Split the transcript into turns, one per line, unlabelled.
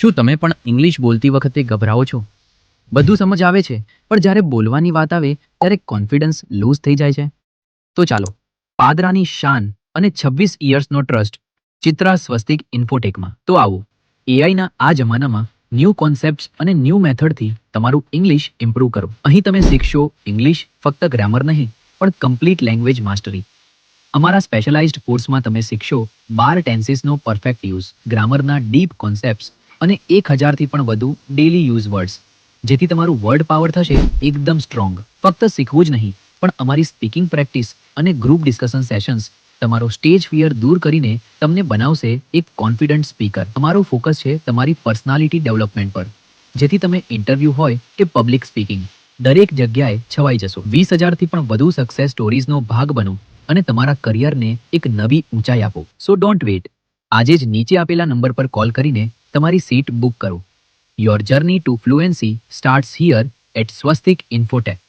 શું તમે પણ ઇંગ્લિશ બોલતી વખતે ગભરાઓ છો? બધું સમજ આવે છે, પણ જ્યારે બોલવાની વાત આવે ત્યારે કોન્ફિડન્સ લૂઝ થઈ જાય છે? તો ચાલો, પાદરાની શાન અને 26 ઇયર્સનો ટ્રસ્ટ, ચિત્રા સ્વસ્તિક ઇન્ફોટેકમાં. તો આવો, એઆઈના આ જમાનામાં ન્યૂ કોન્સેપ્ટ્સ અને ન્યૂ મેથડથી તમારું ઇંગ્લિશ ઇમ્પ્રૂવ કરો. અહીં તમે શીખશો ઇંગ્લિશ ફક્ત ગ્રામર નહીં, પણ કમ્પ્લીટ લેંગ્વેજ માસ્ટરી. અમારા સ્પેશિયલાઇઝ્ડ કોર્સમાં તમે શીખશો 12 ટેન્સીસનો પરફેક્ટ યુઝ, ગ્રામરના ડીપ કોન્સેપ્ટ્સ અને 1000થી પણ વધુ ડેલી યુઝ વર્ડ્સ, જેથી તમારું વર્ડ પાવર થશે એકદમ સ્ટ્રોંગ. ફક્ત શીખવું જ નહીં, પણ અમારી સ્પીકિંગ પ્રેક્ટિસ અને ગ્રુપ ડિસ્કશન સેશન્સ તમારો સ્ટેજ ફિયર દૂર કરીને તમને બનાવશે એક કોન્ફિડન્ટ સ્પીકર. અમારો ફોકસ છે તમારી પર્સનાલિટી ડેવલપમેન્ટ પર, જેથી તમે ઇન્ટરવ્યૂ હોય કે પબ્લિક સ્પીકિંગ, દરેક જગ્યાએ છવાઈ જશો. 20,000થી પણ વધુ સક્સેસ સ્ટોરીઝનો ભાગ બનો અને તમારા કરિયરને એક નવી ઊંચાઈ આપો. So don't wait. આજે જ નીચે આપેલા નંબર પર કોલ કરીને તમારી સીટ બુક કરો. Your journey to fluency starts here at Swastik Infotech.